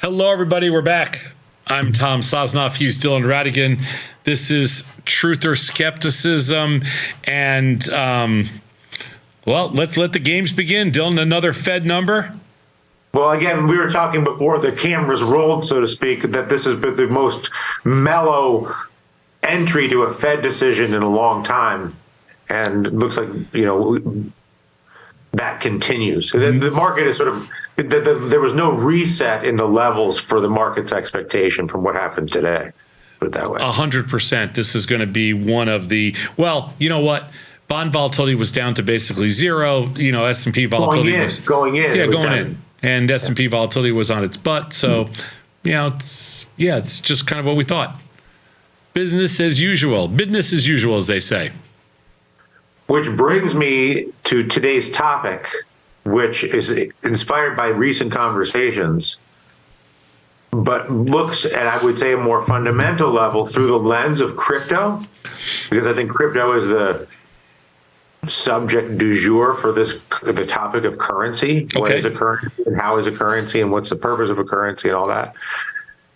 Hello, everybody. We're back. I'm Tom Sosnoff. He's Dylan Radigan. This is Truth or Skepticism. And, well, let's let the games begin. Dylan, another Fed number? Well, again, we were talking before the cameras rolled, so to speak, that this has been the most mellow entry to a Fed decision in a long time. And it looks like, that continues. The market is sort of, there was no reset in the levels for the market's expectation from what happened today. Put it that way. 100%. This is going to be one of the, well, you know what? Bond volatility was down to basically zero. S&P volatility was going in. And S&P volatility was on its butt. So, it's just kind of what we thought. Business as usual, as they say. Which brings me to today's topic, which is inspired by recent conversations, but looks at, I would say, a more fundamental level through the lens of crypto, because I think crypto is the subject du jour for the topic of currency. Okay. What is a currency and how is a currency and what's the purpose of a currency and all that.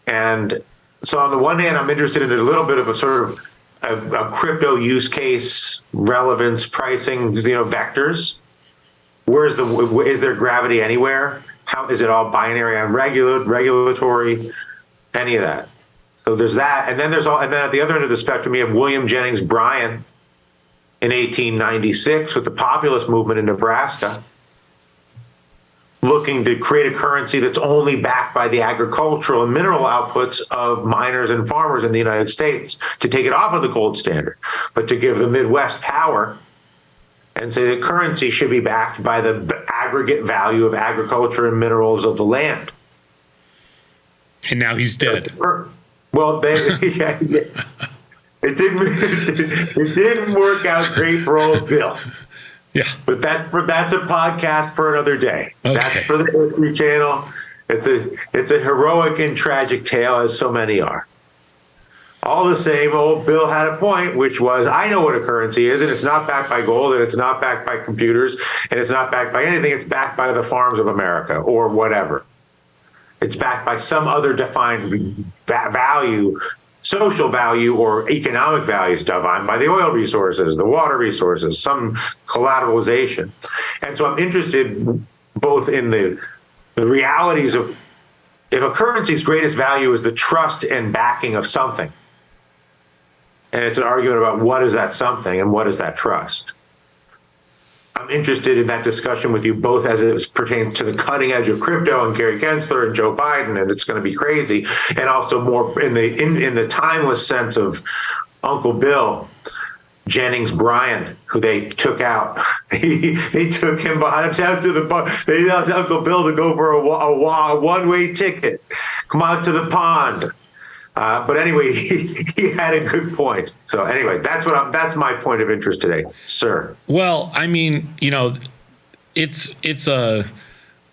And so on the one hand, I'm interested in a little bit of a sort of a crypto use case, relevance, pricing, vectors. Is there gravity anywhere? How is it all binary on regulatory, any of that? So there's that, and then at the other end of the spectrum, you have William Jennings Bryan in 1896 with the populist movement in Nebraska, looking to create a currency that's only backed by the agricultural and mineral outputs of miners and farmers in the United States, to take it off of the gold standard, but to give the Midwest power and say that currency should be backed by the aggregate value of agriculture and minerals of the land. And now he's dead. Well, it didn't work out great for old Bill. Yeah, but that's a podcast for another day. Okay. That's for the History Channel. It's a heroic and tragic tale, as so many are. All the same, old Bill had a point, which was, I know what a currency is, and it's not backed by gold, and it's not backed by computers, and it's not backed by anything. It's backed by the farms of America or whatever. It's backed by some other defined value, social value or economic values defined by the oil resources, the water resources, some collateralization. And so I'm interested both in the realities of, if a currency's greatest value is the trust and backing of something, and it's an argument about what is that something and what is that trust. I'm interested in that discussion with you both as it pertains to the cutting edge of crypto and Gary Gensler and Joe Biden, and it's going to be crazy, and also more in the timeless sense of Uncle Bill Jennings Bryan, who they took out. They took him behind down to the pond. They asked Uncle Bill to go for a one-way ticket. Come out to the pond. But anyway, he had a good point. So anyway, that's my point of interest today, sir. Well, I mean, it's a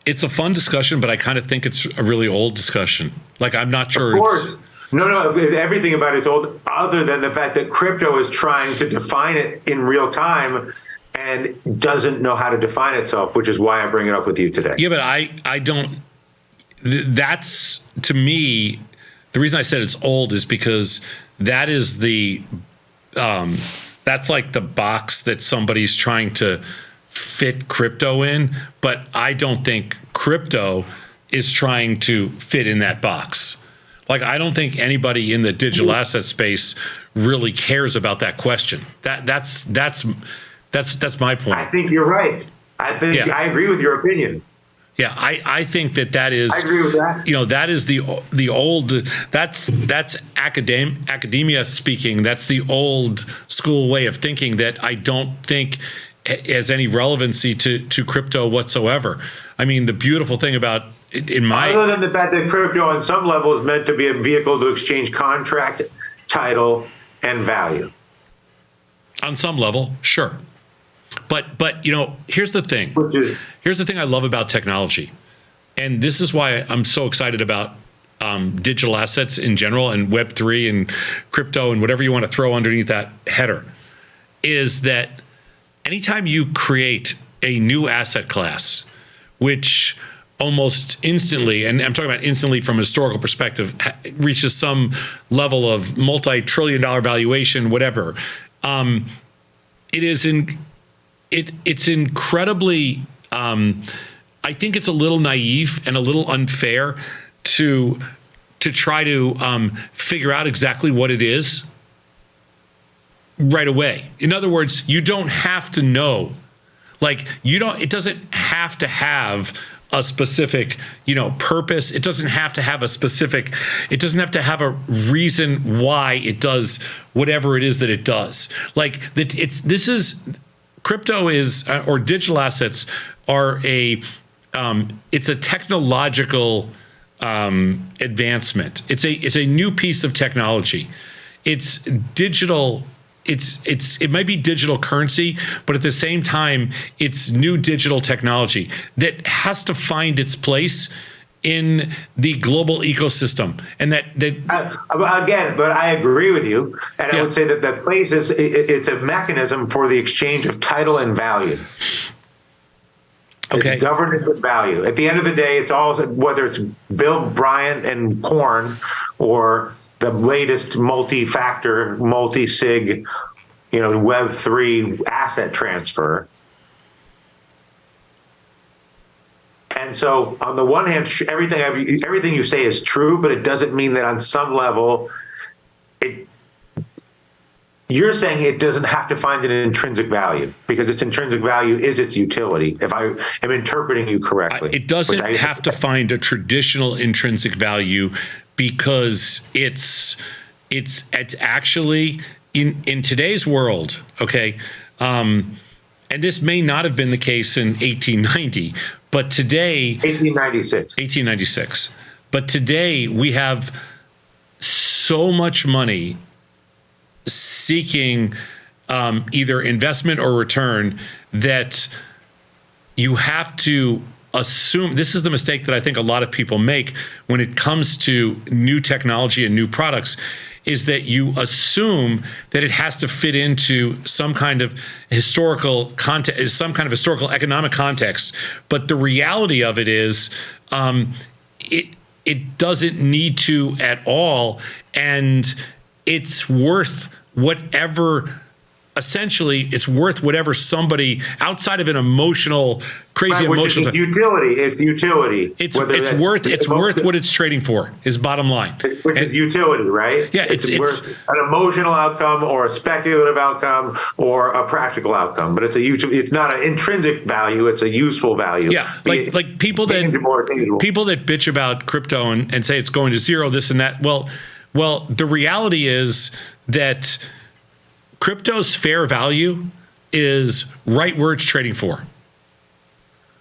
fun discussion, but I kind of think it's a really old discussion. Like, I'm not sure. Of course. No, everything about it's old, other than the fact that crypto is trying to define it in real time and doesn't know how to define itself, which is why I bring it up with you today. Yeah, but I don't. That's, to me, the reason I said it's old is because that is that's like the box that somebody's trying to fit crypto in, but I don't think crypto is trying to fit in that box. Like, I don't think anybody in the digital asset space really cares about that question. That's my point. I think you're right. I agree with your opinion. Yeah, I think that is. I agree with that. That is the old. That's academia speaking. That's the old school way of thinking that I don't think has any relevancy to crypto whatsoever. I mean, the beautiful thing about other than the fact that crypto on some level is meant to be a vehicle to exchange contract, title, and value. On some level, sure. But here's the thing. Here's the thing I love about technology. And this is why I'm so excited about digital assets in general and Web3 and crypto and whatever you want to throw underneath that header, is that anytime you create a new asset class, which almost instantly, and I'm talking about instantly from a historical perspective, reaches some level of multi-trillion-dollar valuation, whatever, it's incredibly, I think it's a little naive and a little unfair to try to figure out exactly what it is right away. In other words, you don't have to know. Like, it doesn't have to have a specific, purpose. It doesn't have to have a reason why it does whatever it is that it does. Like, crypto is, or digital assets are it's a technological advancement. It's a new piece of technology. It's digital. It might be digital currency, but at the same time, it's new digital technology that has to find its place in the global ecosystem. And again, but I agree with you, and I would say that the place it's a mechanism for the exchange of title and value. Okay. It's governance with value. At the end of the day, it's all, whether it's Bill Bryant and corn or the latest multi-factor, multi-sig, Web3 asset transfer. And so, on the one hand, everything you say is true, but it doesn't mean that on some level, you're saying it doesn't have to find an intrinsic value because its intrinsic value is its utility, if I am interpreting you correctly. It doesn't have to find a traditional intrinsic value because it's actually in today's world, okay, and this may not have been the case in 1890, but today 1896, but today we have so much money seeking either investment or return that you have to assume. This is the mistake that I think a lot of people make when it comes to new technology and new products, is that you assume that it has to fit into some kind of historical context, some kind of historical economic context. But the reality of it is, it doesn't need to at all, and it's worth whatever. Essentially, it's worth whatever somebody outside of an emotional, crazy emotional. It's utility. It's utility. It's worth what it's trading for. Is bottom line. Which is utility, right? Yeah, it's worth an emotional outcome or a speculative outcome or a practical outcome. But it's not an intrinsic value. It's a useful value. Yeah, like people that bitch about crypto and say it's going to zero, this and that. Well, the reality is that crypto's fair value is right where it's trading for.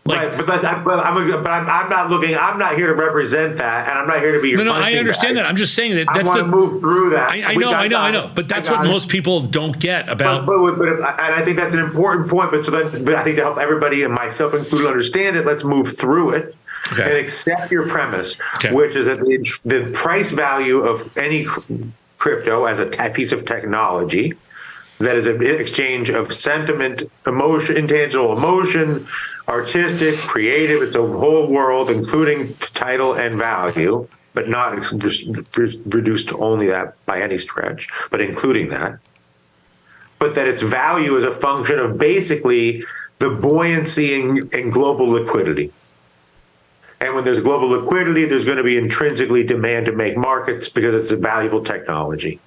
Right, but I'm not looking. I'm not here to represent that, and I'm not here to be your. No, I understand that. I'm just saying that that's to move through that. I know. But that's what most people don't get about. And I think that's an important point. But I think to help everybody and myself included understand it, let's move through it and accept your premise, which is that the price value of any crypto as a piece of technology. That is an exchange of sentiment, emotion, intangible emotion, artistic, creative. It's a whole world, including title and value, but not reduced to only that by any stretch, but including that. But that its value is a function of basically the buoyancy in global liquidity. And when there's global liquidity, there's going to be intrinsically demand to make markets because it's a valuable technology.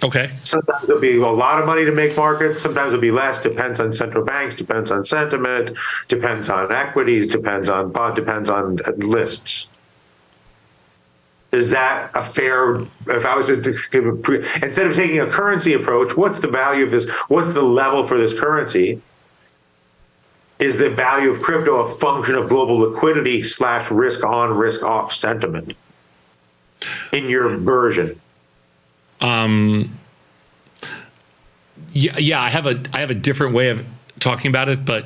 Okay. Sometimes there'll be a lot of money to make markets. Sometimes it'll be less. Depends on central banks. Depends on sentiment. Depends on equities. Depends on lists. Is that a fair? If I was to give instead of taking a currency approach, what's the value of this? What's the level for this currency? Is the value of crypto a function of global liquidity / risk on, risk off sentiment? In your version. Yeah, I have a different way of talking about it, but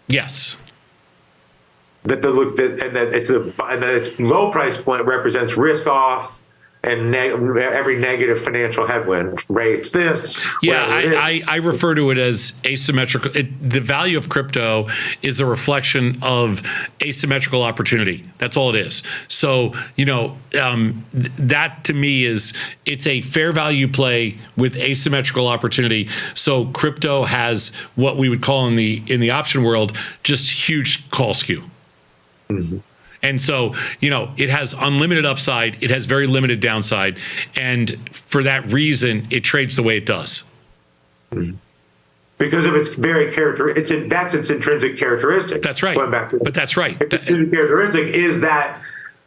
yes. that its low price point represents risk off and every negative financial headwind rates this. Yeah, I refer to it as asymmetrical. The value of crypto is a reflection of asymmetrical opportunity. That's all it is. So, that to me it's a fair value play with asymmetrical opportunity. So crypto has what we would call in the option world, just huge call skew. Mm-hmm. And so, it has unlimited upside. It has very limited downside. And for that reason, it trades the way it does. Because of its very that's its intrinsic characteristic. That's right. But that's right. Its intrinsic characteristic is that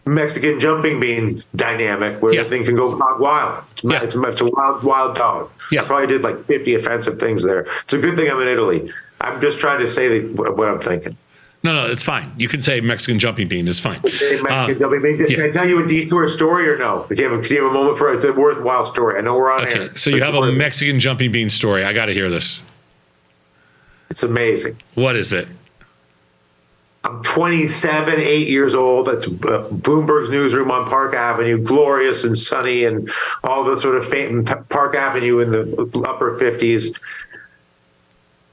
Mexican jumping bean dynamic where the thing can go wild. It's a wild dog. Yeah. I probably did like 50 offensive things there. It's a good thing I'm in Italy. I'm just trying to say what I'm thinking. No, it's fine. You can say Mexican jumping bean is fine. Mexican jumping bean. Can I tell you a detour story or no? Do you have a moment for it's a worthwhile story? I know we're on air. Okay, so you have a Mexican jumping bean story. I got to hear this. It's amazing. What is it? I'm 27, 8 years old. That's Bloomberg's newsroom on Park Avenue, glorious and sunny, and all the sort of Park Avenue in the upper 50s.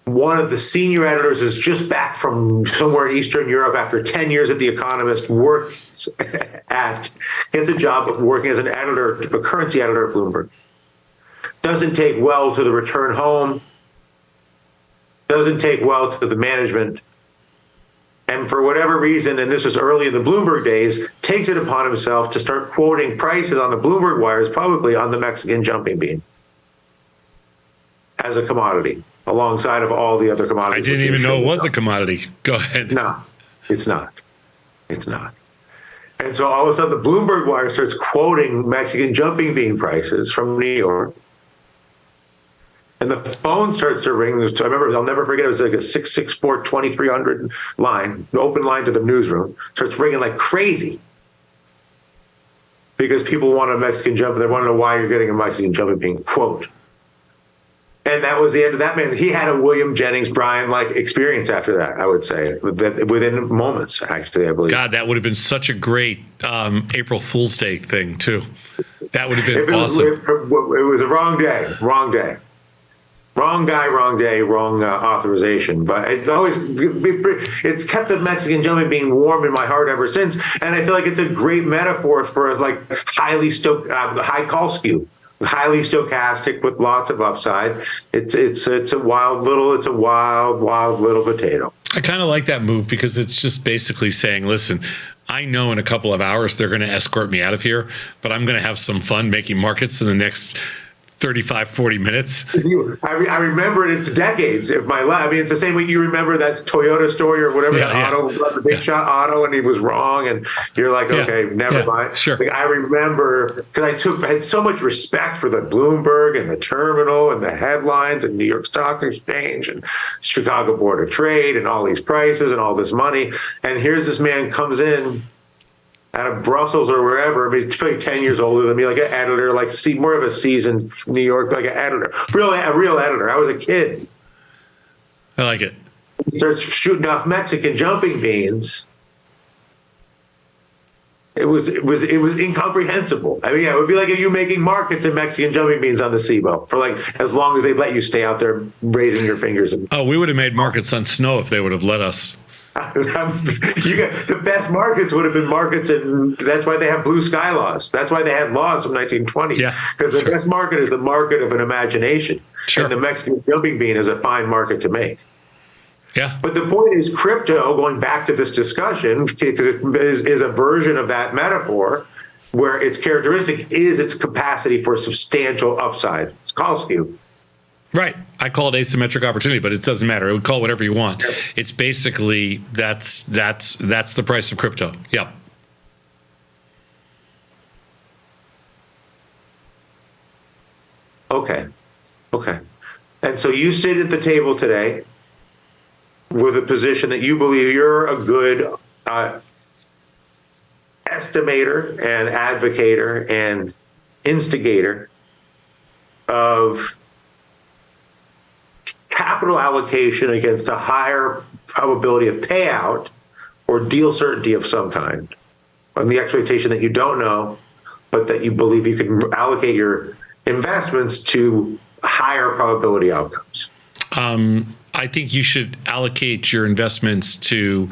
One of the senior editors is just back from somewhere in Eastern Europe after 10 years at The Economist, gets a job working as an editor, a currency editor at Bloomberg. Doesn't take well to the return home, doesn't take well to the management, and for whatever reason, and this is early in the Bloomberg days, takes it upon himself to start quoting prices on the Bloomberg wires publicly on the Mexican jumping bean as a commodity, alongside of all the other commodities. I didn't even know it was a commodity. Go ahead. It's not. And so all of a sudden the Bloomberg wire starts quoting Mexican jumping bean prices from New York. And the phone starts to ring. I remember, I'll never forget, it was like a 664-2300 line, an open line to the newsroom. Starts ringing like crazy. Because people want a Mexican jump. They want to know why you're getting a Mexican jumping bean quote. And that was the end of that man. He had a William Jennings Bryan-like experience after that, I would say, within moments, actually, I believe. God, that would have been such a great April Fool's Day thing, too. That would have been awesome. It was a wrong day. Wrong guy, wrong day, wrong authorization. But it's kept the Mexican jumping bean warm in my heart ever since. And I feel like it's a great metaphor for like high call skew. Highly stochastic with lots of upside. It's a wild little potato. I kind of like that move because it's just basically saying, listen, I know in a couple of hours they're going to escort me out of here, but I'm going to have some fun making markets in the next 35, 40 minutes. I remember it. It's decades of my life. I mean, it's the same way you remember that Toyota story or whatever, the big shot auto, and he was wrong, and you're like, okay, never mind. Sure. Like, I remember because I had so much respect for the Bloomberg and the terminal and the headlines and New York Stock Exchange and Chicago Board of Trade and all these prices and all this money. And here's this man comes in out of Brussels or wherever. He's probably 10 years older than me, like an editor, more of a seasoned New York, like an editor, a real editor. I was a kid. I like it. He starts shooting off Mexican jumping beans. It was incomprehensible. I mean, it would be like if you making markets in Mexican jumping beans on the SIBO for like as long as they let you stay out there raising your fingers. We would have made markets on snow if they would have let us. The best markets would have been markets, and that's why they have blue sky laws. That's why they had laws from 1920. Because the best market is the market of an imagination. Sure. And the Mexican jumping bean is a fine market to make. Yeah. But the point is, crypto, going back to this discussion, because it is a version of that metaphor, where its characteristic is its capacity for substantial upside. It's call skew. Right. I call it asymmetric opportunity, but it doesn't matter. It would call it whatever you want. It's basically that's the price of crypto. Yep. Okay. And so you sit at the table today with a position that you believe you're a good estimator and advocator and instigator of capital allocation against a higher probability of payout or deal certainty of some kind, on the expectation that you don't know, but that you believe you can allocate your investments to higher probability outcomes? I think you should allocate your investments to,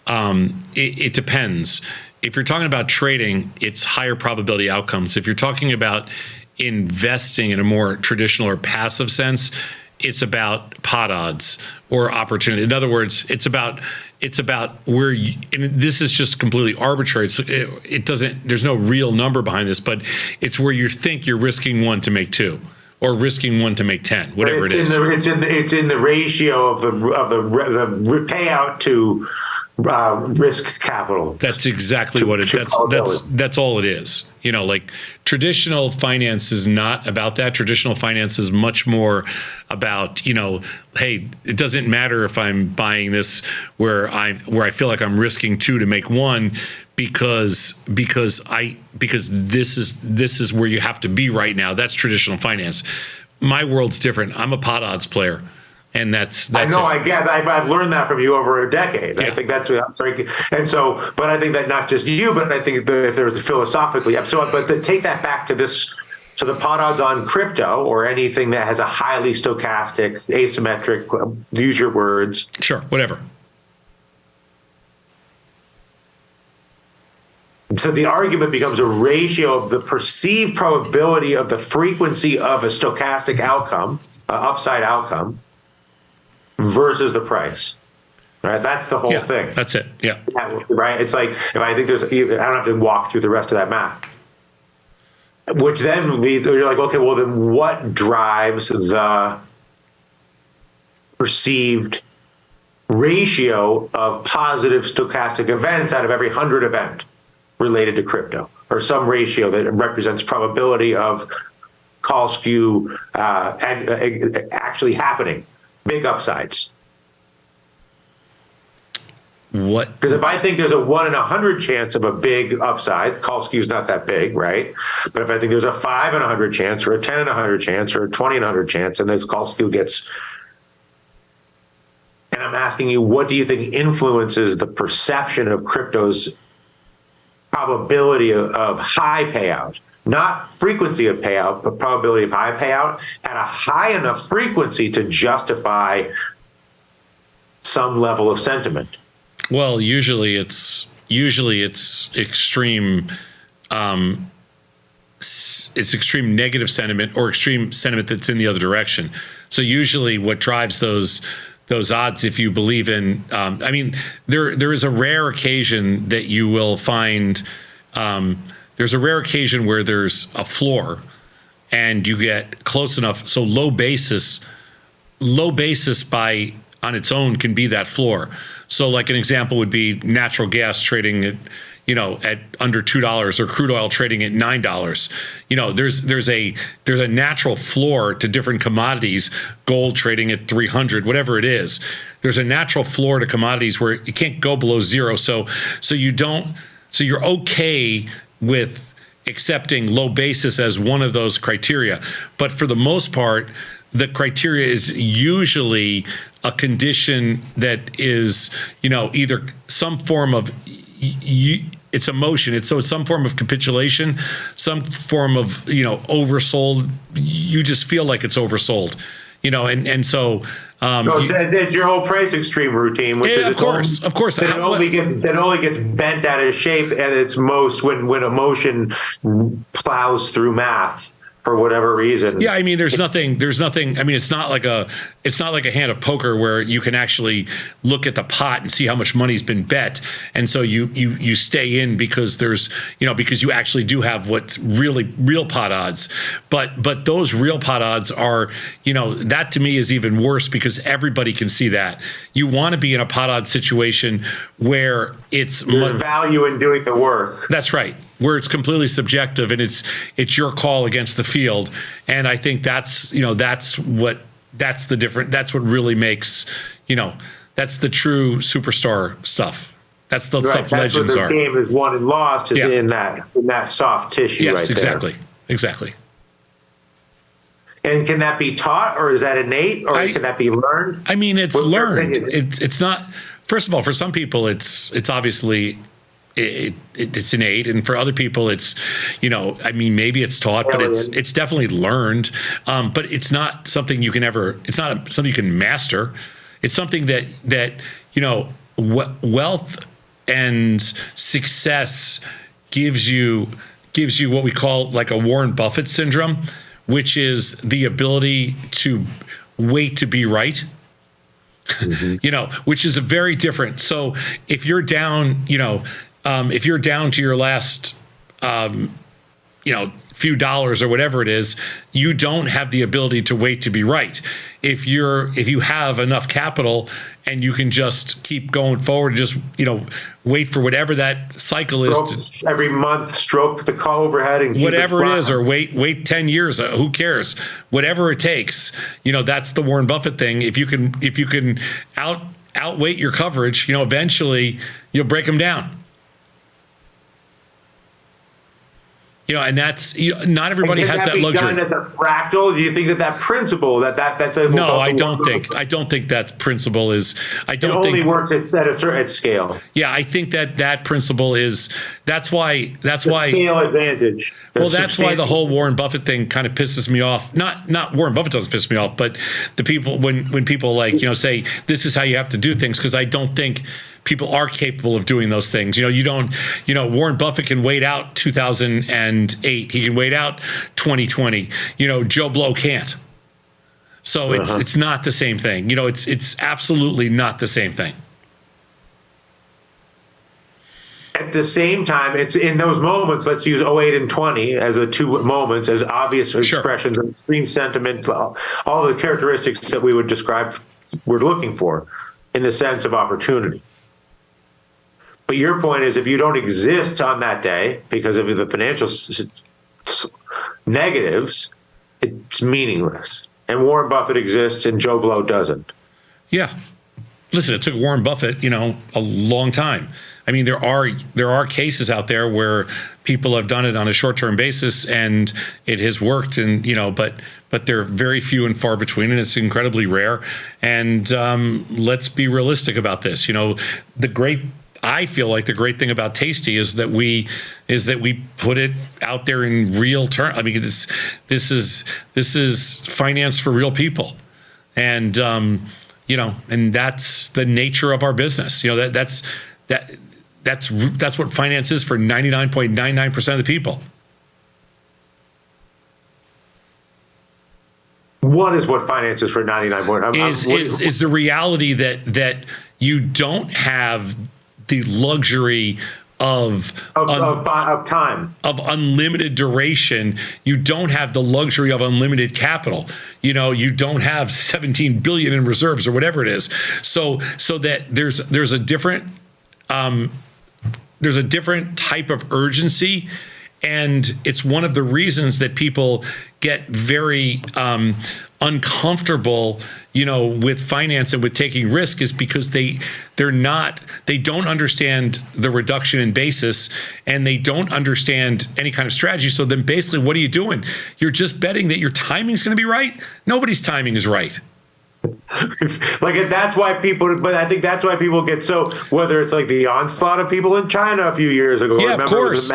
it depends. If you're talking about trading, it's higher probability outcomes. If you're talking about investing in a more traditional or passive sense, it's about pot odds or opportunity. In other words, it's about where you, and this is just completely arbitrary. It doesn't, there's no real number behind this, but it's where you think you're risking 1 to make 2. Or risking 1 to make 10, whatever it is. It's in the ratio of the payout to risk capital. That's exactly what it is. That's all it is. You know, like traditional finance is not about that. Traditional finance is much more about, you know, hey, it doesn't matter if I'm buying this where I feel like I'm risking 2 to make 1. Because this is where you have to be right now. That's traditional finance. My world's different. I'm a pot odds player, and that's I know. I've learned that from you over a decade. Yeah. I think that's what I'm sorry. And so, but I think that not just you, but I think if there's philosophically. So, but to take that back to this. So the pot odds on crypto or anything that has a highly stochastic, asymmetric, use your words. Sure, whatever. So the argument becomes a ratio of the perceived probability of the frequency of a stochastic outcome, upside outcome, versus the price. Right? That's the whole thing. That's it. Yeah. Right? It's like, if I think I don't have to walk through the rest of that math. Which then leads, you're like, okay, well then what drives the perceived ratio of positive stochastic events out of every 100 event related to crypto, or some ratio that represents probability of call skew actually happening, big upsides? What? Because if I think there's a 1 in 100 chance of a big upside, call skew is not that big, right? But if I think there's a 5 in 100 chance, or a 10 in 100 chance, or a 20 in 100 chance, and the call skew gets, and I'm asking you, what do you think influences the perception of crypto's probability of high payout, not frequency of payout, but probability of high payout at a high enough frequency to justify some level of sentiment? Well, usually it's extreme. It's extreme negative sentiment or extreme sentiment that's in the other direction. So usually, what drives those odds, if you believe in, I mean, there is a rare occasion that you will find, there's a rare occasion where there's a floor and you get close enough. So low basis by on its own can be that floor. So like an example would be natural gas trading at, you know, at under $2, or crude oil trading at $9. You know, there's a natural floor to different commodities, gold trading at 300, whatever it is. There's a natural floor to commodities where it can't go below 0. So you're okay with accepting low basis as one of those criteria. But for the most part, the criteria is usually a condition that is, you know, either some form of it's emotion. It's some form of capitulation, some form of, you know, oversold. You just feel like it's oversold, you know, and so. It's your whole price extreme routine, which is of course. That only gets bent out of shape at its most when emotion plows through math. For whatever reason. Yeah, I mean, there's nothing. I mean, it's not like a hand of poker where you can actually look at the pot and see how much money's been bet, and so you stay in because because you actually do have what's really real pot odds. But those real pot odds are, you know, that to me is even worse because everybody can see that. You want to be in a pot odds situation where there's value in doing the work. That's right. Where it's completely subjective and it's your call against the field. And I think that's what really makes, you know, that's the true superstar stuff. That's the stuff legends are. The game is won and lost is in that soft tissue right there. Exactly. And can that be taught, or is that innate, or can that be learned? I mean, it's learned. It's not. first of all, for some people, it's obviously it's innate, and for other people, it's, I mean, maybe it's taught, but it's definitely learned. But it's not something you can it's not something you can master. It's something that wealth and success gives you what we call like a Warren Buffett syndrome, which is the ability to wait to be right. Which is a very different. So if you're down, if you're down to your last, few dollars or whatever it is, you don't have the ability to wait to be right. If you have enough capital and you can just keep going forward, just wait for whatever that cycle is. Every month, stroke the overhead and keep whatever it is, or wait 10 years. Who cares? Whatever it takes. That's the Warren Buffett thing. If you can outweight your coverage, eventually you'll break them down. And that's not everybody has that luxury. Done as a fractal? Do you think that principle that's a no? I don't think that principle is. It only works at scale. Yeah, I think that principle is. That's why scale advantage. That's why the whole Warren Buffett thing kind of pisses me off. Not Warren Buffett doesn't piss me off, but the people when people say this is how you have to do things, because I don't think people are capable of doing those things. Warren Buffett can wait out 2008. He can wait out 2020. Joe Blow can't. So it's not the same thing. It's absolutely not the same thing. At the same time, it's in those moments, let's use 08 and 20 as the two moments, as obvious expressions of extreme sentiment, all the characteristics that we would describe we're looking for in the sense of opportunity. But your point is, if you don't exist on that day because of the financial negatives, it's meaningless. And Warren Buffett exists and Joe Blow doesn't. Yeah. Listen, it took Warren Buffett, a long time. I mean, there are cases out there where people have done it on a short-term basis and it has worked, and but they're very few and far between, and it's incredibly rare. And let's be realistic about this. I feel like the great thing about Tasty is that we put it out there in real terms. I mean, this is finance for real people, and and that's the nature of our business. That's what finance is for 99.99% of the people. What is what finance is for 99%? Is the reality that you don't have the luxury of time, of unlimited duration. You don't have the luxury of unlimited capital. You don't have 17 billion in reserves or whatever it is. So that there's a different type of urgency, and it's one of the reasons that people get very uncomfortable, with finance and with taking risk, is because they don't understand the reduction in basis, and they don't understand any kind of strategy. So then basically, what are you doing? You're just betting that your timing is going to be right. Nobody's timing is right. That's why but I think that's why people get so, whether it's like the onslaught of people in China a few years ago. Yeah, of course.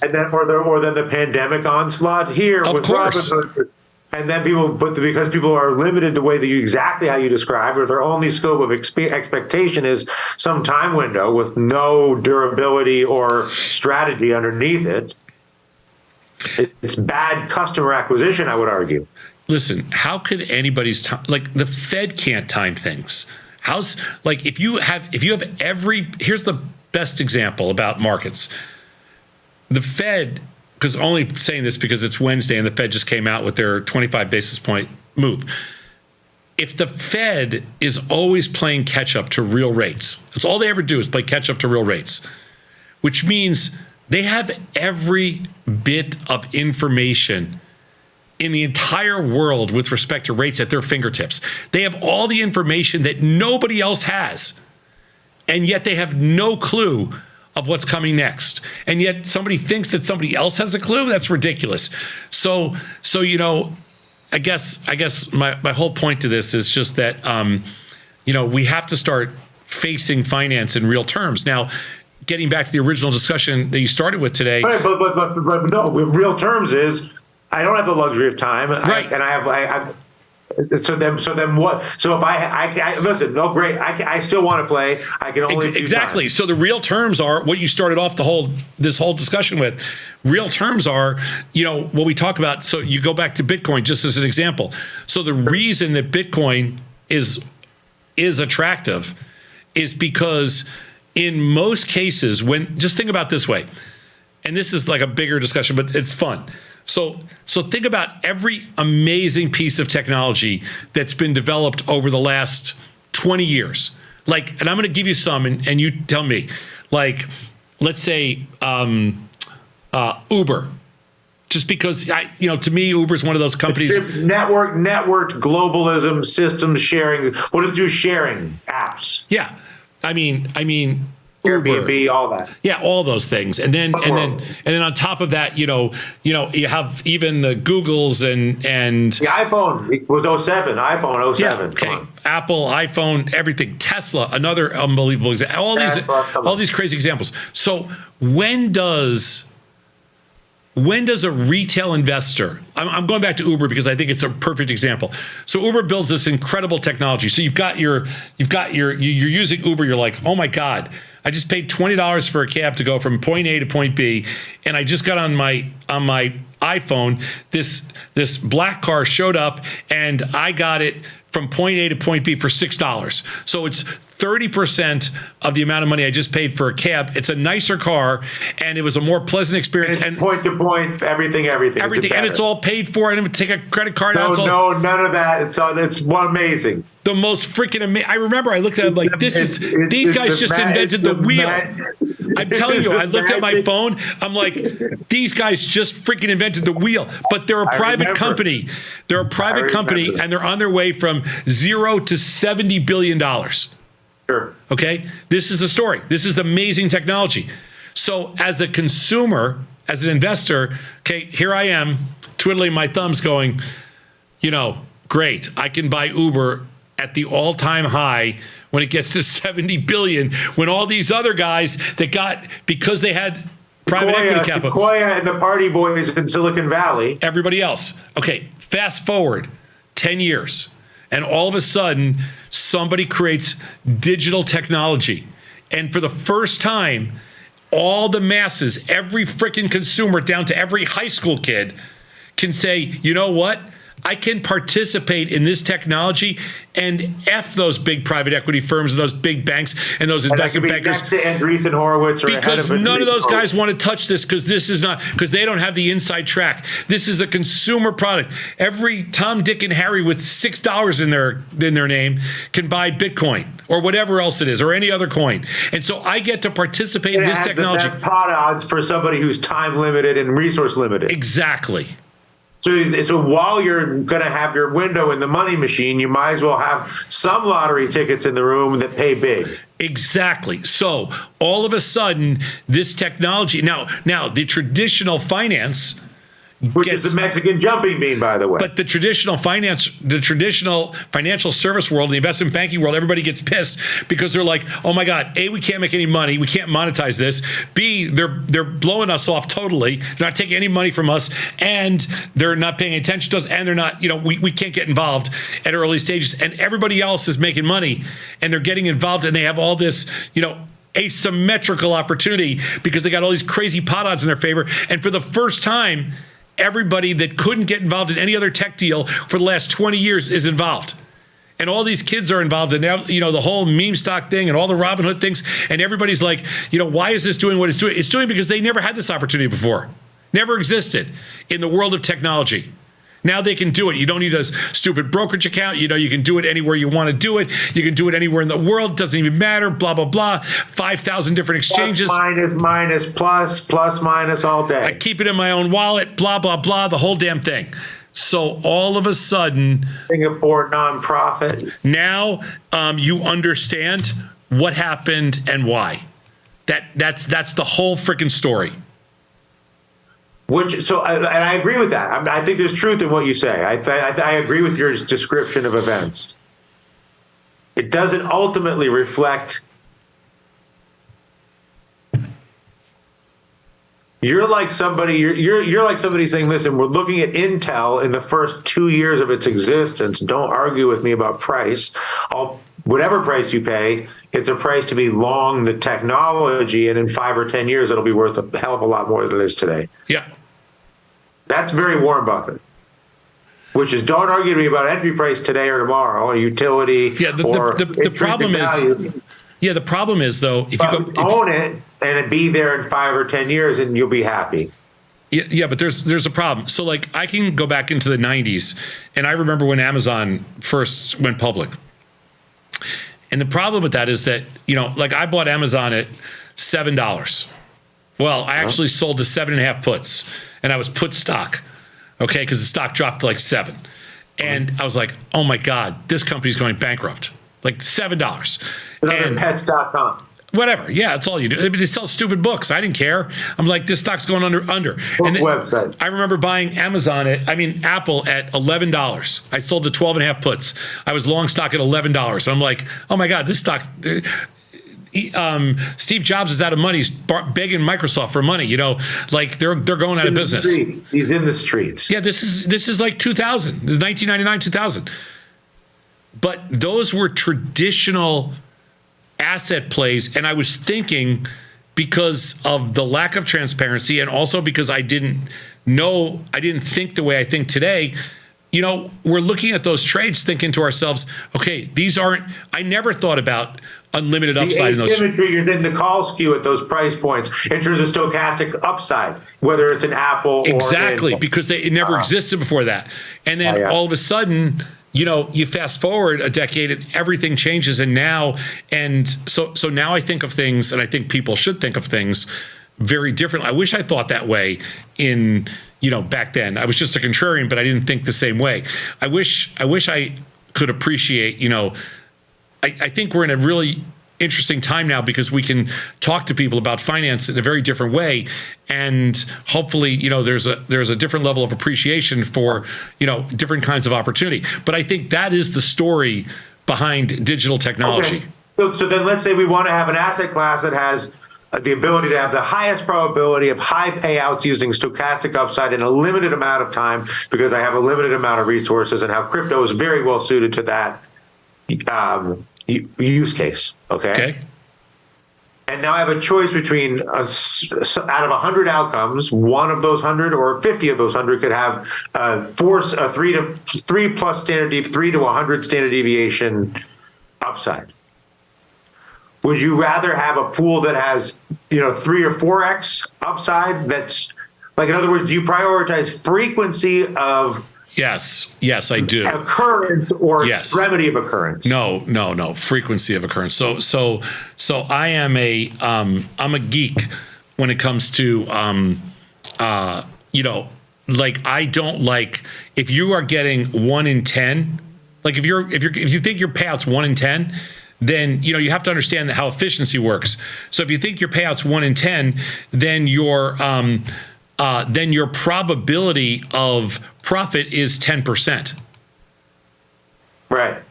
And then, or then the pandemic onslaught here with Robinhood. And then because people are limited the way that exactly how you described, or their only scope of expectation is some time window with no durability or strategy underneath it. It's bad customer acquisition, I would argue. Listen, how could anybody's time, the Fed can't time things. If you have here's the best example about markets. The Fed, because only saying this because it's Wednesday and the Fed just came out with their 25 basis point move. If the Fed is always playing catch up to real rates, that's all they ever do is play catch up to real rates, which means they have every bit of information in the entire world with respect to rates at their fingertips. They have all the information that nobody else has, and yet they have no clue of what's coming next. And yet somebody thinks that somebody else has a clue. That's ridiculous. So I guess my whole point to this is just that we have to start facing finance in real terms. Now, getting back to the original discussion that you started with today. Right, but no, real terms is I don't have the luxury of time, right? So then what? So if I listen, no, great. I still want to play. I can only do exactly. time. So the real terms are what you started off this whole discussion with. Real terms are, what we talk about. So you go back to Bitcoin just as an example. So the reason that Bitcoin is attractive is because in most cases, just think about it this way, and this is like a bigger discussion, but it's fun. So think about every amazing piece of technology that's been developed over the last 20 years. And I'm going to give you some, and you tell me. Let's say Uber. Just because to me, Uber is one of those companies. Networked globalism, systems sharing. What does it do? Sharing apps. Yeah, I mean. Airbnb, Uber, all that. Yeah, all those things, and then on top of that, you have even the Googles and the iPhone was 07, iPhone 07. Yeah, okay. Apple, iPhone, everything. Tesla, another unbelievable example. All these crazy examples. So when does a retail investor, I'm going back to Uber because I think it's a perfect example. So Uber builds this incredible technology. So you're using Uber. You're like, oh my God, I just paid $20 for a cab to go from point A to point B, and I just got on my iPhone. This black car showed up, and I got it from point A to point B for $6. So it's 30% of the amount of money I just paid for a cab. It's a nicer car, and it was a more pleasant experience. And point to point, everything. And it's all paid for. I didn't take a credit card out. No, none of that. It's amazing. The most freaking amazing. I remember I looked at it like, these guys just invented the wheel. I'm telling you, I looked at my phone. I'm like, these guys just freaking invented the wheel. But they're a private company. They're a private company, and they're on their way from $0 to $70 billion. Sure. Okay? This is the story. This is the amazing technology. So as a consumer, as an investor, okay, here I am twiddling my thumbs going, great. I can buy Uber at the all-time high when it gets to 70 billion, when all these other guys that got, because they had private equity capital. Sequoia and the party boys in Silicon Valley. Everybody else. Okay, fast forward 10 years, and all of a sudden, somebody creates digital technology. And for the first time, all the masses, every freaking consumer down to every high school kid can say, you know what? I can participate in this technology and F those big private equity firms and those big banks and those investment bankers. Next to Andreessen Horowitz, because none of those guys want to touch this because they don't have the inside track. This is a consumer product. Every Tom, Dick, and Harry with $6 in their name can buy Bitcoin or whatever else it is or any other coin. And so I get to participate in this technology. The best pot odds for somebody who's time limited and resource limited. Exactly. So while you're going to have your window in the money machine, you might as well have some lottery tickets in the room that pay big. Exactly. So all of a sudden, this technology, now the traditional finance, which is the Mexican jumping bean, by the way. But the traditional financial service world, the investment banking world, everybody gets pissed because they're like, oh my God, A, we can't make any money. We can't monetize this. B, they're blowing us off totally. They're not taking any money from us, and they're not paying attention to us, and they're not, we can't get involved at early stages. And everybody else is making money, and they're getting involved, and they have all this, asymmetrical opportunity because they got all these crazy pot odds in their favor. And for the first time, everybody that couldn't get involved in any other tech deal for the last 20 years is involved. And all these kids are involved in now, the whole meme stock thing and all the Robinhood things. And everybody's like, why is this doing what it's doing? It's doing because they never had this opportunity before. Never existed in the world of technology. Now they can do it. You don't need a stupid brokerage account. You can do it anywhere you want to do it. You can do it anywhere in the world. Doesn't even matter. Blah, blah, blah. 5,000 different exchanges. Plus, minus all day. I keep it in my own wallet. Blah, blah, blah. The whole damn thing. So all of a sudden, Singapore nonprofit. Now you understand what happened and why. That's the whole freaking story. And I agree with that. I think there's truth in what you say. I agree with your description of events. it doesn't ultimately reflect. You're like somebody saying, listen, we're looking at Intel in the first 2 years of its existence. Don't argue with me about price. Whatever price you pay, it's a price to be long the technology, and in 5 or 10 years, it'll be worth a hell of a lot more than it is today. Yeah. That's very Warren Buffett. Is don't argue to me about entry price today or tomorrow, a utility. Yeah, the problem value. The problem is though, if you own it and be there in 5 or 10 years, and you'll be happy. Yeah, but there's a problem. So like I can go back into the 90s, and I remember when Amazon first went public. And the problem with that is that, like I bought Amazon at $7. Well, I actually sold the 7.5 puts, and I was put stock. Okay, because the stock dropped to like $7. And I was like, oh my God, this company's going bankrupt. Like $7. And pets.com. Whatever. Yeah, that's all you do. They sell stupid books. I didn't care. I'm like, this stock's going under. And then website. I remember buying Apple at $11. I sold the 12.5 puts. I was long stock at $11. I'm like, oh my God, this stock. Steve Jobs is out of money. He's begging Microsoft for money. Like they're going out of business. He's in the streets. Yeah, this is like 2000. This is 1999, 2000. But those were traditional asset plays, and I was thinking because of the lack of transparency, and also because I didn't think the way I think today. We're looking at those trades thinking to ourselves, okay, I never thought about unlimited upside in those. The asymmetry is in the call skew at those price points in terms of stochastic upside, whether it's an Apple exactly, because it never existed before that. And then all of a sudden, you fast forward a decade and everything changes. So now I think of things, and I think people should think of things very differently. I wish I thought that way back then. I was just a contrarian, but I didn't think the same way. I wish I could appreciate, I think we're in a really interesting time now because we can talk to people about finance in a very different way, and hopefully, there's a different level of appreciation for, different kinds of opportunity. But I think that is the story behind digital technology. Okay. So then let's say we want to have an asset class that has the ability to have the highest probability of high payouts using stochastic upside in a limited amount of time, because I have a limited amount of resources, and how crypto is very well suited to that use case. Okay. And now I have a choice between out of 100 outcomes, one of those 100 or 50 of those 100 could have 3 to 100 standard deviation upside. Would you rather have a pool that has 3 or 4x upside? That's like, in other words, do you prioritize frequency of Yes, I do. Occurrence or extremity of occurrence? No. Frequency of occurrence. So I am I'm a geek when it comes to like, I don't like if you are getting 1 in 10. Like if you think your payout's 1 in 10, then you have to understand how efficiency works. So if you think your payout's 1 in 10, then your probability of profit is 10%. Right.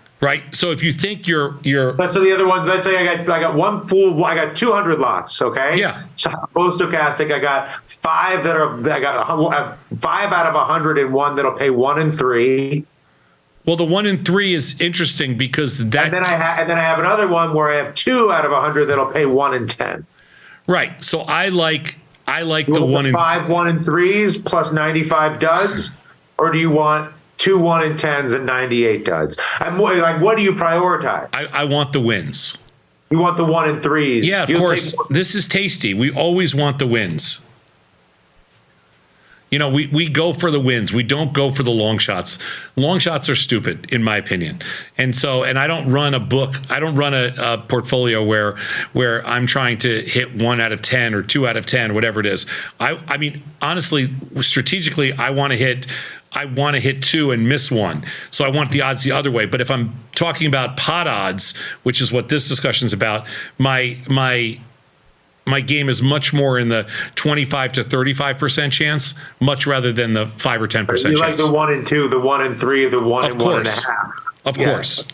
So if you think you're let's say the other one. Let's say I got one pool. I got 200 lots. Okay. Yeah. So both stochastic. I got 5 I got 5 out of 101 that'll pay 1 in 3. Well, the 1 in 3 is interesting because that. And then I have another one where I have 2 out of 100 that'll pay 1 in 10. Right. So I like the 1 in 5 1 in 3s plus 95 duds, or do you want 2 1 in 10s and 98 duds? I'm more like, what do you prioritize? I want the wins. You want the 1 in 3s? Yeah, of course. This is tasty. We always want the wins. We go for the wins. We don't go for the long shots. Long shots are stupid, in my opinion. And I don't run a book. I don't run a portfolio where I'm trying to hit 1 out of 10 or 2 out of 10, whatever it is. I mean, honestly, strategically, I want to hit 2 and miss 1. So I want the odds the other way. But if I'm talking about pot odds, which is what this discussion is about, my game is much more in the 25 to 35% chance, much rather than the 5 or 10% chance. You like the 1 in 2, the 1 in 3, the 1 in 1.5. Of course.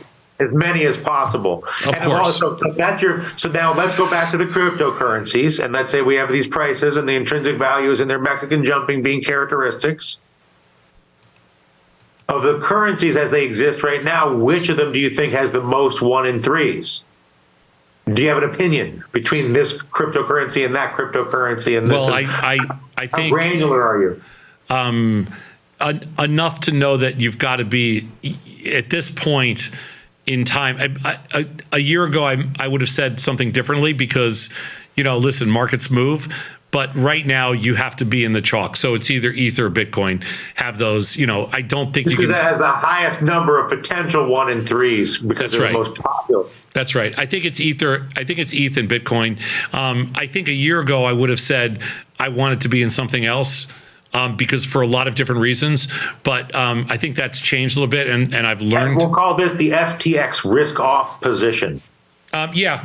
as many as possible. Of course. So now let's go back to the cryptocurrencies, and let's say we have these prices and the intrinsic values and their Mexican jumping being characteristics of the currencies as they exist right now. Which of them do you think has the most 1 in 3s? Do you have an opinion between this cryptocurrency and that cryptocurrency and this? Well, I think, how granular are you? Enough to know that you've got to be at this point in time. A year ago, I would have said something differently because, listen, markets move. But right now, you have to be in the chalk. So it's either ETH or Bitcoin. Have those, I don't think because that has the highest number of potential 1 in 3s because they're the most popular. That's right. I think it's Ether. I think it's ETH and Bitcoin. I think a year ago, I would have said I wanted to be in something else. Because for a lot of different reasons, but I think that's changed a little bit, and I've learned. We'll call this the FTX risk-off position. Yeah.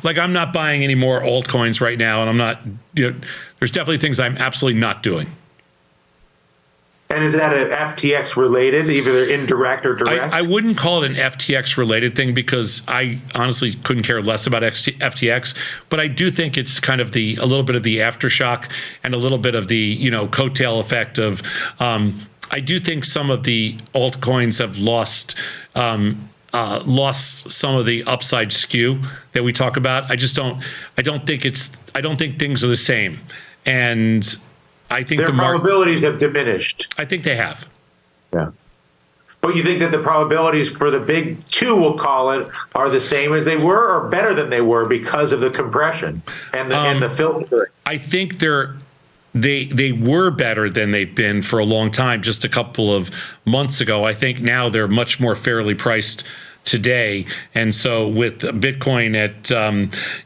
Like I'm not buying any more altcoins right now, and I'm not. There's definitely things I'm absolutely not doing. And is that an FTX related, either indirect or direct? I wouldn't call it an FTX related thing because I honestly couldn't care less about FTX. But I do think it's kind of a little bit of the aftershock and a little bit of the coattail effect of. I do think some of the altcoins have lost some of the upside skew that we talk about. I don't think things are the same, and I think their probabilities have diminished. I think they have. Yeah. But you think that the probabilities for the big two, we'll call it, are the same as they were or better than they were because of the compression and the filtering? I think they were better than they've been for a long time, just a couple of months ago. I think now they're much more fairly priced today. And so with Bitcoin at,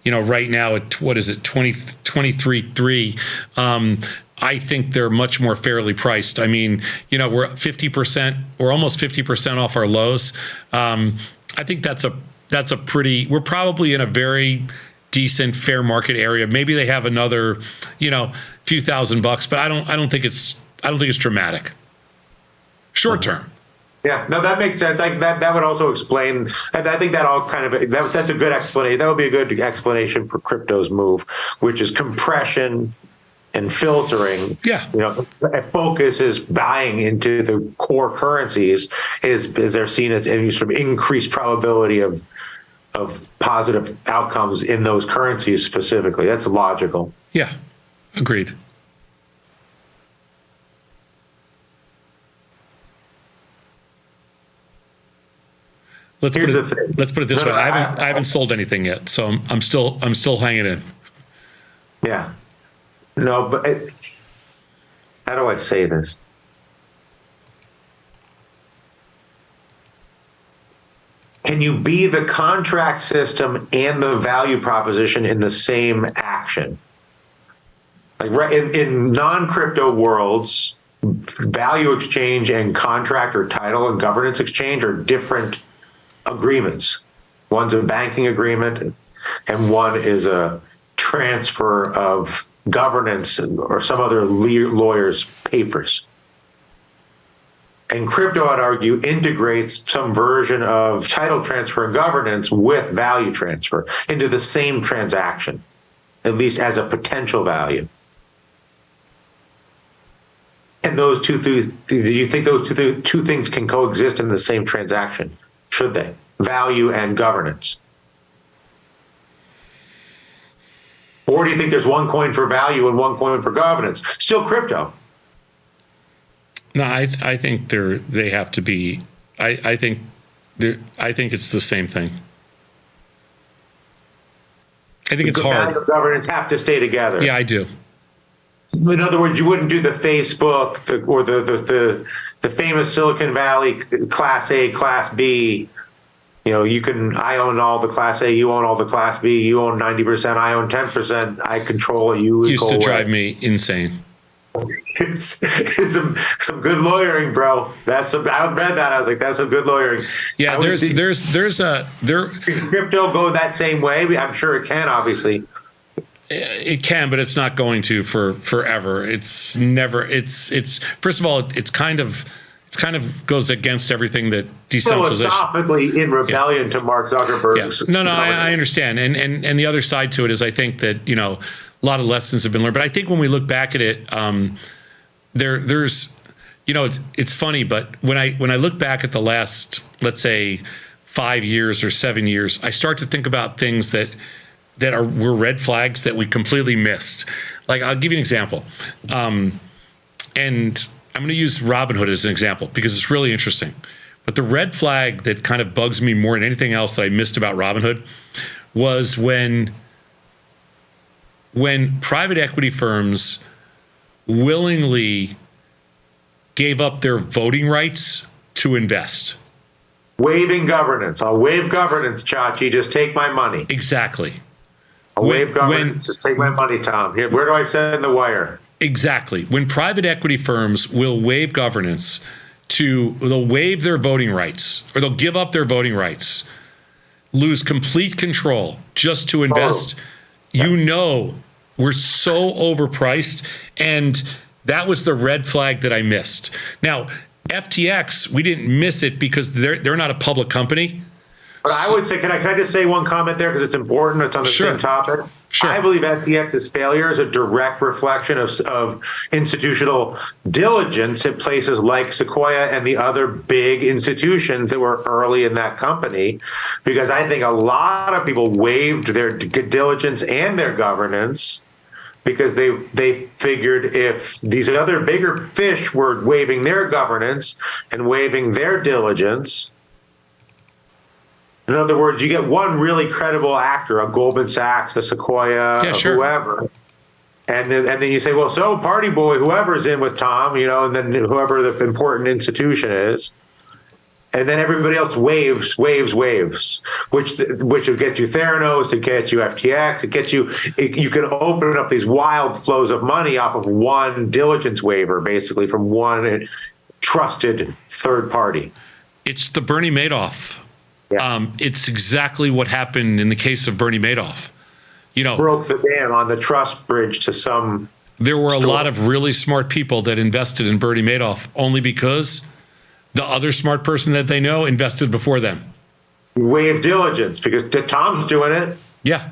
right now at, what is it, 23.3, I think they're much more fairly priced. I mean, we're 50%, we're almost 50% off our lows. I think that's a pretty, we're probably in a very decent fair market area. Maybe they have another, few $1,000, but I don't think it's dramatic. Short term. Yeah, no, that makes sense. That would also explain. I think that all kind of that's a good explanation. That would be a good explanation for crypto's move, which is compression and filtering. Yeah, focus is buying into the core currencies is they're seen as any sort of increased probability of positive outcomes in those currencies specifically. That's logical. Yeah, agreed. Let's put it this way. I haven't sold anything yet, so I'm still hanging in. Yeah. No, but how do I say this? Can you be the contract system and the value proposition in the same action? Like in non-crypto worlds, value exchange and contract or title and governance exchange are different agreements. One's a banking agreement and one is a transfer of governance or some other lawyer's papers. And crypto, I'd argue, integrates some version of title transfer and governance with value transfer into the same transaction, at least as a potential value. And those do you think those two things can coexist in the same transaction? Should they? Value and governance. Or do you think there's one coin for value and one coin for governance? Still crypto. No, I think they have to be. I think it's the same thing. I think it's hard. Value and governance have to stay together. Yeah, I do. In other words, you wouldn't do the Facebook or the famous Silicon Valley Class A, Class B. I own all the Class A, you own all the Class B, you own 90%, I own 10%, I control it, you used to drive me insane. It's some good lawyering, bro. I read that. I was like, that's some good lawyering. Yeah, can crypto go that same way? I'm sure it can, obviously. It can, but it's not going to for forever. It's never. It's first of all, it's kind of It's kind of goes against everything that decentralization. Philosophically in rebellion to Mark Zuckerberg's. Yeah. No, I understand. And the other side to it is I think that, a lot of lessons have been learned. But I think when we look back at it, there's, it's funny, but when I look back at the last, let's say, 5 years or 7 years, I start to think about things that were red flags that we completely missed. Like, I'll give you an example. And I'm going to use Robinhood as an example because it's really interesting. But the red flag that kind of bugs me more than anything else that I missed about Robinhood was when private equity firms willingly gave up their voting rights to invest. Waiving governance. I'll waive governance, Chachi. Just take my money. Exactly. I'll waive governance. Just take my money, Tom. Here, where do I send the wire? Exactly. When private equity firms will waive governance they'll waive their voting rights, or they'll give up their voting rights, lose complete control just to invest, we're so overpriced. And that was the red flag that I missed. Now, FTX, we didn't miss it because they're not a public company. But I would say, can I just say one comment there because it's important? It's on the same topic. Sure. I believe FTX's failure is a direct reflection of institutional diligence at places like Sequoia and the other big institutions that were early in that company, because I think a lot of people waived their diligence and their governance because they figured if these other bigger fish were waiving their governance and waiving their diligence. In other words, you get one really credible actor, a Goldman Sachs, a Sequoia, whoever. And then you say, well, so Party Boy, whoever's in with Tom, and then whoever the important institution is. And then everybody else waves, which will get you Theranos, it gets you FTX, you can open up these wild flows of money off of one diligence waiver, basically from one trusted third party. It's the Bernie Madoff. Yeah. It's exactly what happened in the case of Bernie Madoff. Broke the dam on the trust bridge to some. There were a lot of really smart people that invested in Bernie Madoff only because the other smart person that they know invested before them. Waive diligence because Tom's doing it. Yeah.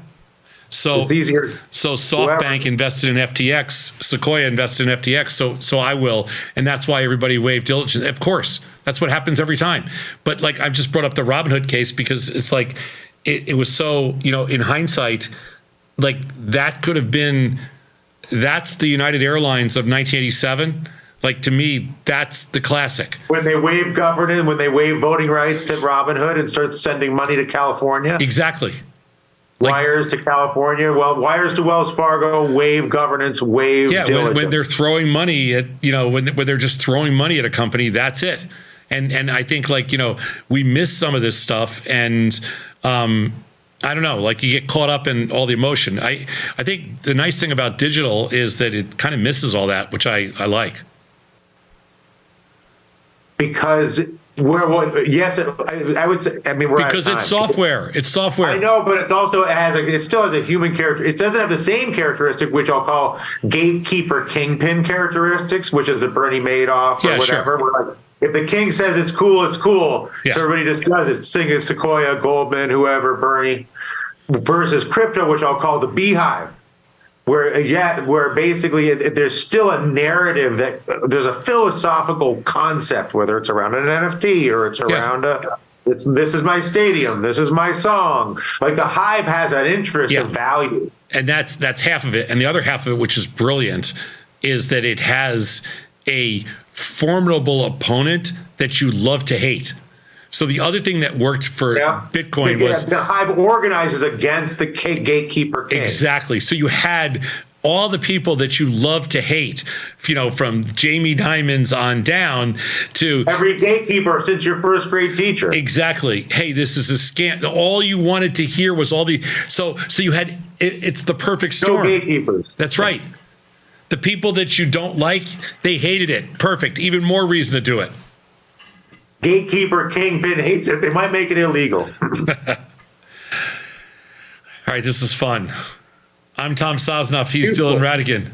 So it's easier. So SoftBank invested in FTX, Sequoia invested in FTX, so I will, and that's why everybody waived diligence. Of course, that's what happens every time. But like I've just brought up the Robinhood case because it's like it was so, in hindsight, like that could have been, that's the United Airlines of 1987. Like, to me, that's the classic. When they waive governance, when they waive voting rights at Robinhood and start sending money to California. Exactly. Wires to California, wires to Wells Fargo, waive governance, waive diligence. When they're throwing money at, when they're just throwing money at a company, that's it. And I think we miss some of this stuff, and I don't know, like you get caught up in all the emotion. I think the nice thing about digital is that it kind of misses all that, which I like. Because yes, I would say. I mean, we're because it's software. It's software. I know, but it still has a human character. It doesn't have the same characteristic, which I'll call gatekeeper kingpin characteristics, which is the Bernie Madoff or whatever. Sure. We're like, if the king says it's cool, it's cool. Yeah. So everybody just does it. Sing it, Sequoia, Goldman, whoever, Bernie, versus crypto, which I'll call the beehive. Where basically there's still a narrative that there's a philosophical concept, whether it's around an NFT or it's around this is my stadium, this is my song. Like the hive has an interest and value. And that's half of it. And the other half of it, which is brilliant, is that it has a formidable opponent that you love to hate. So the other thing that worked for Bitcoin was the hive organizes against the gatekeeper king. Exactly. So you had all the people that you love to hate, from Jamie Dimons on down to every gatekeeper since your first grade teacher. Exactly. Hey, this is a scam. All you wanted to hear was all the so you had it's the perfect storm. No gatekeepers. That's right. The people that you don't like, they hated it. Perfect. Even more reason to do it. Gatekeeper kingpin hates it. They might make it illegal. All right, this is fun. I'm Tom Sosnoff. He's Dylan Radigan.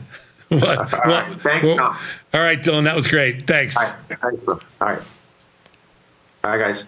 Thanks, Tom. All right, Dylan, that was great. Thanks. All right. Thanks, bro. All right. All right, guys.